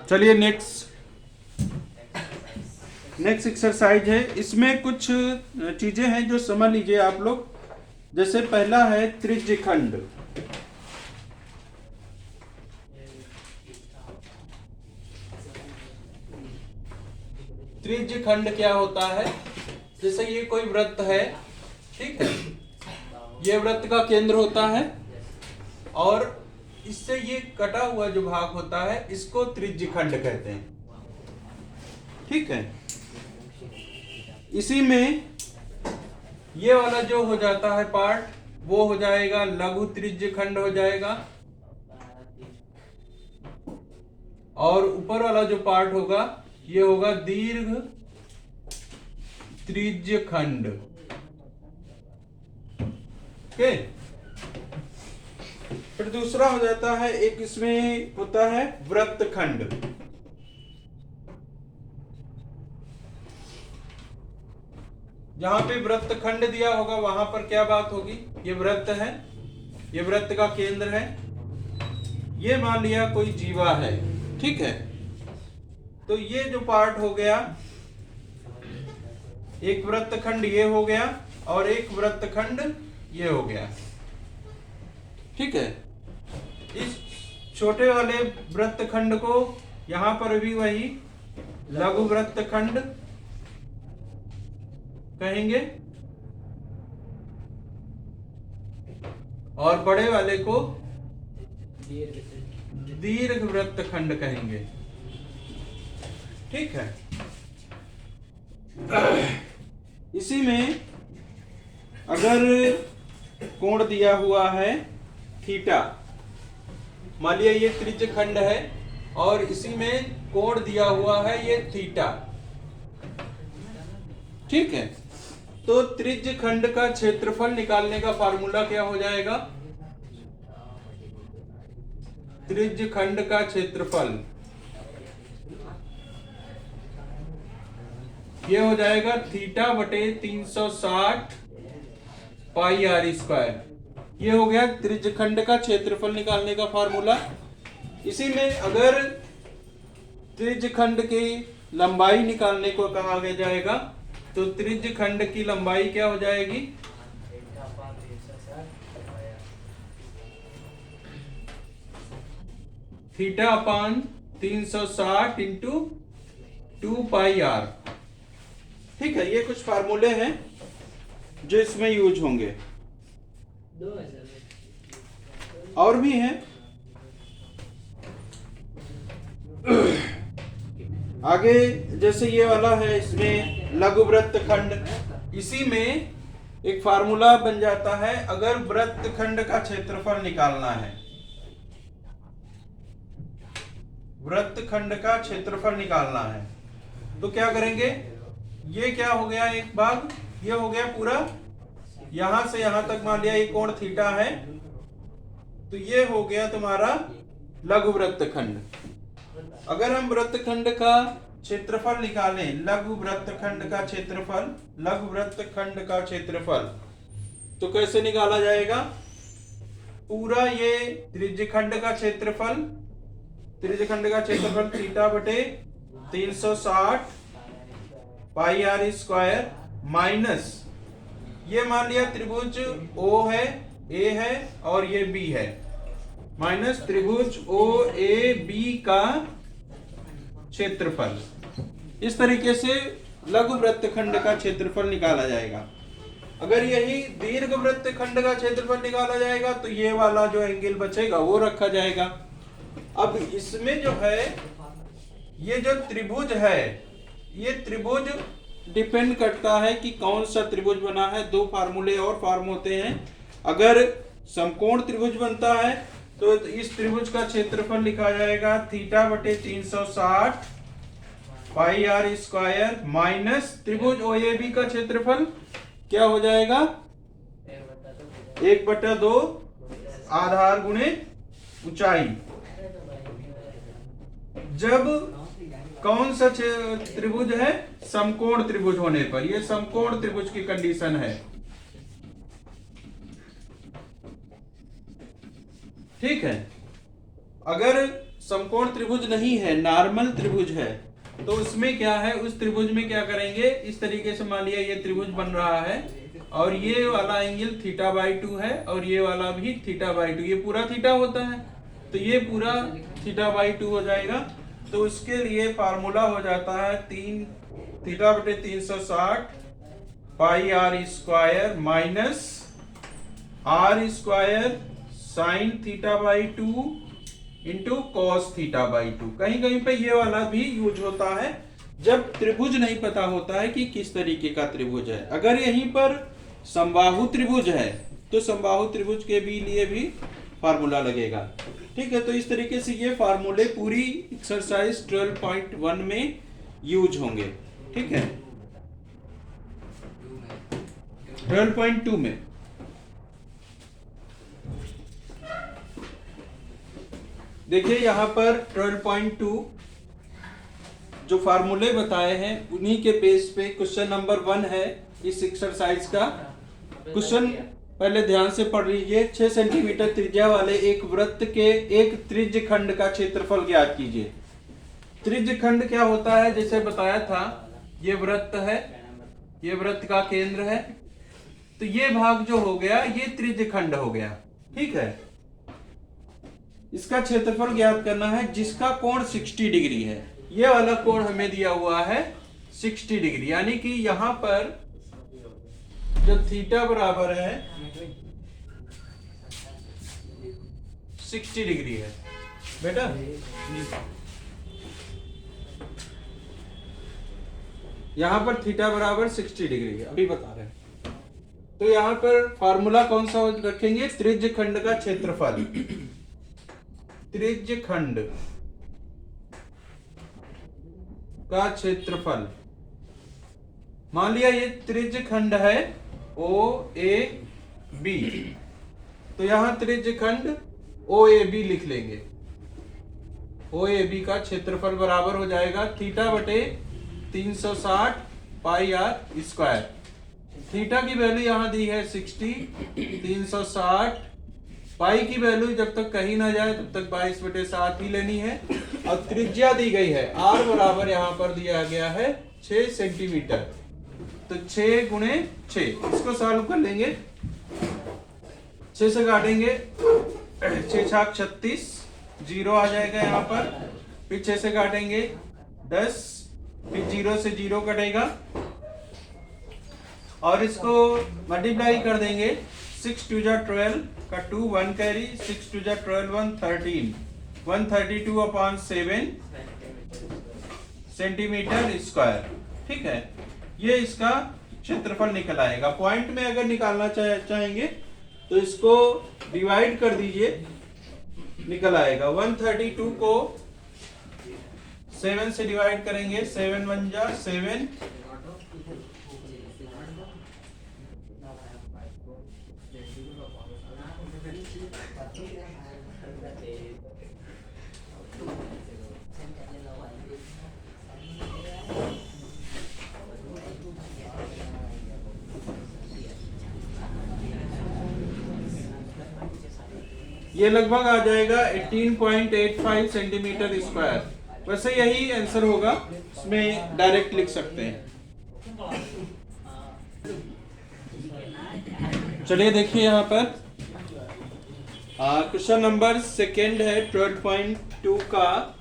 चलिए next exercise है। इसमें कुछ चीजें हैं जो समझ लीजिए आप लोग। जैसे पहला है त्रिज्यखंड। त्रिज्यखंड क्या होता है? जैसे ये कोई वृत्त है, ठीक है, ये वृत्त का केंद्र होता है और इससे ये कटा हुआ जो भाग होता है इसको त्रिज्यखंड कहते हैं, ठीक है। इसी में ये वाला जो हो जाता है पार्ट, वो हो जाएगा लघु त्रिज्यखंड हो जाएगा, और ऊपर वाला जो पार्ट होगा ये होगा दीर्घ त्रिज्यखंड। ओके। फिर दूसरा हो जाता है, एक इसमें होता है वृत्तखंड। जहां पे वृत्तखंड दिया होगा वहां पर क्या बात होगी? ये वृत्त है, ये वृत्त का केंद्र है, ये मान लिया कोई जीवा है, ठीक है। तो ये जो पार्ट हो गया, एक वृत्तखंड ये हो गया और एक वृत्तखंड ये हो गया, ठीक है। इस छोटे वाले वृत्तखंड को यहां पर भी वही लघु वृत्तखंड कहेंगे और बड़े वाले को दीर्घ वृत्तखंड कहेंगे, ठीक है। इसी में अगर कोण दिया हुआ है थीटा, मान लिया ये त्रिज्यखंड है और इसी में कोण दिया हुआ है ये थीटा, ठीक है। तो त्रिज्यखंड का क्षेत्रफल निकालने का फार्मूला क्या हो जाएगा? त्रिज्यखंड का क्षेत्रफल ये हो जाएगा थीटा बटे 360 पाई आर स्क्वायर। ये हो गया त्रिज्यखंड का क्षेत्रफल निकालने का फार्मूला। इसी में अगर त्रिज्यखंड की लंबाई निकालने को कहा गया जाएगा तो त्रिज्यखंड की लंबाई क्या हो जाएगी? Theta upon 360 into 2 pi r, ठीक है। ये कुछ फार्मूले हैं जो इसमें यूज होंगे, और भी हैं। आगे जैसे ये वाला है, इसमें लघु वृत्तखंड, इसी में एक फार्मूला बन जाता है। अगर वृत्तखंड का क्षेत्रफल निकालना है, वृत्तखंड का क्षेत्रफल निकालना है, तो क्या करेंगे? ये क्या हो गया, एक भाग ये हो गया पूरा, यहां से यहां तक मान लिया ये कोण थीटा है, तो ये हो गया तुम्हारा लघु वृत्तखंड। अगर हम वृत्तखंड का क्षेत्रफल निकालें, लघु वृत्तखंड का क्षेत्रफल, लघु वृत्तखंड का क्षेत्रफल, तो कैसे निकाला जाएगा? पूरा ये त्रिज्यखंड का क्षेत्रफल, त्रिज्यखंड का क्षेत्रफल थीटा बटे 360 पाई आर स्क्वायर माइनस, ये मान लिया त्रिभुज ओ है, ए है और ये बी है, माइनस त्रिभुज ओ ए बी का क्षेत्रफल। इस तरीके से लघु वृत्तखंड का क्षेत्रफल निकाला जाएगा। अगर यही दीर्घ वृत्तखंड का क्षेत्रफल निकाला जाएगा तो ये वाला जो एंगल बचेगा वो रखा जाएगा। अब इसमें जो है, ये जो त्रिभुज है, ये त्रिभुज डिपेंड करता है कि कौन सा त्रिभुज बना है। दो फार्मूले और फॉर्म होते हैं। अगर समकोण त्रिभुज बनता है तो इस त्रिभुज का क्षेत्रफल लिखा जाएगा थीटा बटे 360 पाई आर स्क्वायर माइनस त्रिभुज ओएबी का क्षेत्रफल क्या हो जाएगा? 1/2 आधार गुणे ऊंचाई। जब कौन सा त्रिभुज है? समकोण त्रिभुज होने पर, ये समकोण त्रिभुज की कंडीशन है, ठीक है। अगर समकोण त्रिभुज नहीं है, नॉर्मल त्रिभुज है, तो उसमें क्या है, उस त्रिभुज में क्या करेंगे, इस तरीके से मान लिया ये त्रिभुज बन रहा है और ये वाला एंगल θ/2 है और ये वाला भी θ/2, ये पूरा थीटा होता है तो ये पूरा θ/2 हो जाएगा। तो उसके लिए फार्मूला हो जाता है 3θ/360 πr² minus r² sin θ/2 into cos θ/2। कहीं कहीं पे ये वाला भी यूज होता है जब त्रिभुज नहीं पता होता है कि किस तरीके का त्रिभुज है। अगर यहीं पर समबाहु त्रिभुज है तो समबाहु त्रिभुज के भी लिए भी फार्मूला लगेगा। ठीक है, तो इस तरीके से ये फार्मूले पूरी एक्सरसाइज 12.1 में यूज होंगे। ठीक है, 12.2 में देखिए यहां पर 12.2 जो फार्मूले बताए हैं उन्हीं के बेस पे क्वेश्चन नंबर 1 है इस एक्सरसाइज का। क्वेश्चन पहले ध्यान से पढ़ लीजिए। 6 सेंटीमीटर त्रिज्या वाले एक वृत्त के एक त्रिज्य खंड का क्षेत्रफल ज्ञात कीजिए। त्रिज्य खंड क्या होता है, जैसे बताया था, ये वृत्त है, ये वृत्त का केंद्र है, तो ये भाग जो हो गया ये त्रिज्य खंड हो गया। ठीक है, इसका क्षेत्रफल ज्ञात करना है जिसका कोण 60 डिग्री है। ये वाला कोण हमें दिया हुआ है 60 डिग्री, यानी कि यहां पर जो थीटा बराबर है 60 डिग्री है बेटा। यहां पर थीटा बराबर 60 डिग्री है, अभी बता रहे हैं। तो यहां पर फार्मूला कौन सा रखेंगे, त्रिज्य खंड का क्षेत्रफल। त्रिज्य खंड का क्षेत्रफल, मान लिया ये त्रिज्य खंड है OAB, तो यहां त्रिज्य खंड OAB लिख लेंगे। OAB का क्षेत्रफल बराबर हो जाएगा θ/360 πr²। थीटा की वैल्यू यहां दी है 60, 360, पाई की वैल्यू जब तक कहीं ना जाए तब तक 22/7 ही लेनी है, और त्रिज्या दी गई है r बराबर यहां पर दिया गया है 6 सेंटीमीटर, तो 6 गुणे 6, इसको सॉल्व कर लेंगे। 6 से काटेंगे 6 छाक 36, 0 आ जाएगा यहाँ पर, फिर 6 से काटेंगे 10, फिर 0 से 0 कटेगा और इसको मल्टीप्लाई कर देंगे। 6 2 जा 12 का 2 1 कैरी, 6 2 जा 12 1 132/7 सेंटीमीटर स्क्वायर। ठीक है, ये इसका क्षेत्रफल निकल आएगा। पॉइंट में अगर निकालना चाहेंगे तो इसको डिवाइड कर दीजिए, निकल आएगा। 132 को 7 से डिवाइड करेंगे, 7 1 जा 7, ये लगभग आ जाएगा 18.85 सेंटीमीटर स्क्वायर। वैसे यही आंसर होगा, इसमें डायरेक्ट लिख सकते हैं। चलिए देखिए यहाँ पर क्वेश्चन नंबर 2 है 12.2 का।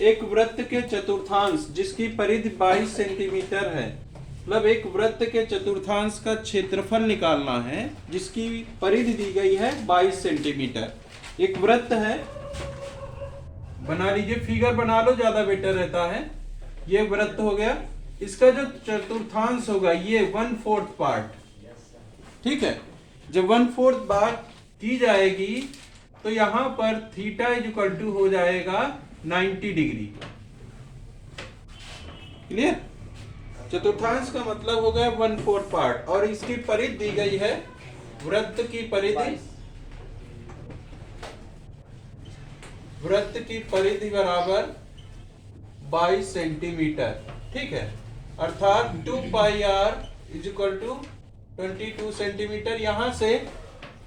एक वृत्त के चतुर्थांश जिसकी परिधि 22 सेंटीमीटर है, मतलब एक वृत्त के चतुर्थांश का क्षेत्रफल निकालना है जिसकी परिधि दी गई है 22 सेंटीमीटर। एक वृत्त है, बना लीजिए, फिगर बना लो, ज्यादा बेटर रहता है। ये वृत्त हो गया, इसका जो चतुर्थांश होगा ये 1/4 पार्ट। ठीक है, जब 1/4 बात की जाएगी तो यहां पर थीटा इक्वल टू हो जाएगा 90 डिग्री। क्लियर? चतुर्थांश का मतलब हो गया 1/4 पार्ट, और इसकी परिधि दी गई है, वृत्त की परिधि, वृत्त की परिधि बराबर 22 सेंटीमीटर। ठीक है, अर्थात 2πr इक्वल टू 22 सेंटीमीटर। यहां से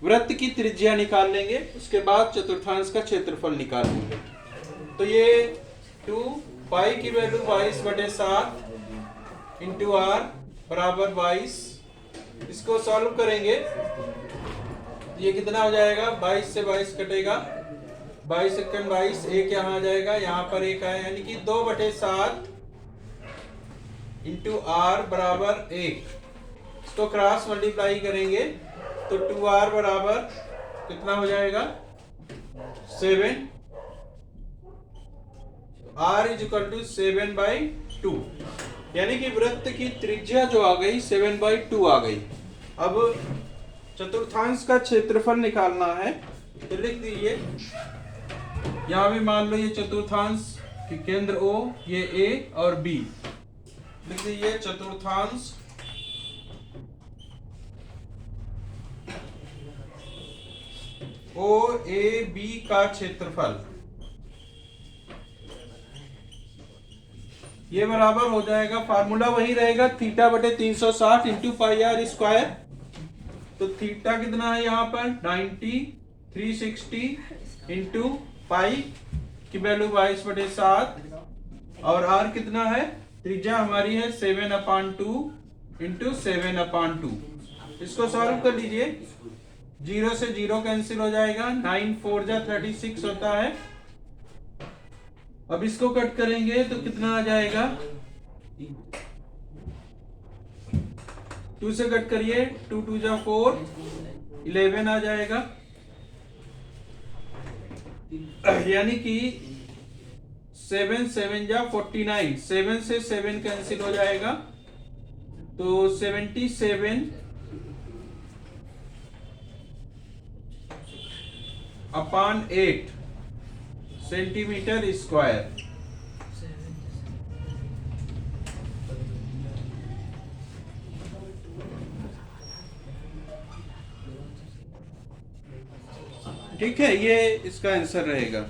वृत्त की त्रिज्या निकाल लेंगे, उसके बाद चतुर्थांश का क्षेत्रफल निकाल लेंगे। तो ये 2 पाई की वैल्यू 22/7 इंटू आर बराबर 22। इसको सॉल्व करेंगे, ये कितना हो जाएगा, 22 से 22 कटेगा, 22 सेकंड 22, एक यहाँ आ जाएगा, यहाँ पर एक आया, यानी कि 2/7 इंटू आर बराबर 1। इसको क्रॉस मल्टीप्लाई करेंगे तो 2r बराबर कितना हो जाएगा, 7। r इज इक्वल टू 7/2, यानी कि वृत्त की त्रिज्या जो आ गई 7/2 आ गई। अब चतुर्थांश का क्षेत्रफल निकालना है, तो लिख दीजिए, यहां भी मान लो ये चतुर्थांश के केंद्र O, ये A और B, लिख दीजिए चतुर्थांश OAB का क्षेत्रफल, ये बराबर हो जाएगा, फार्मूला वही रहेगा, θ/360 इंटू पाई आर स्क्वायर। तो थीटा कितना है यहाँ पर 90, 360 इंटू पाई की वैल्यू 22/7, और आर कितना है, त्रिज्या हमारी है 7/2 इंटू 7/2। इसको सॉल्व कर लीजिए, 0 से 0 कैंसिल हो जाएगा, 9 4 जा 36 होता है। अब इसको कट करेंगे तो कितना आ जाएगा, 2 से कट करिए, 2 2 जा 4, 11 आ जाएगा, यानी कि 7 7 जा 49, 7 से 7 कैंसिल हो जाएगा, तो 77/8 सेंटीमीटर स्क्वायर। ठीक है, ये इसका आंसर रहेगा।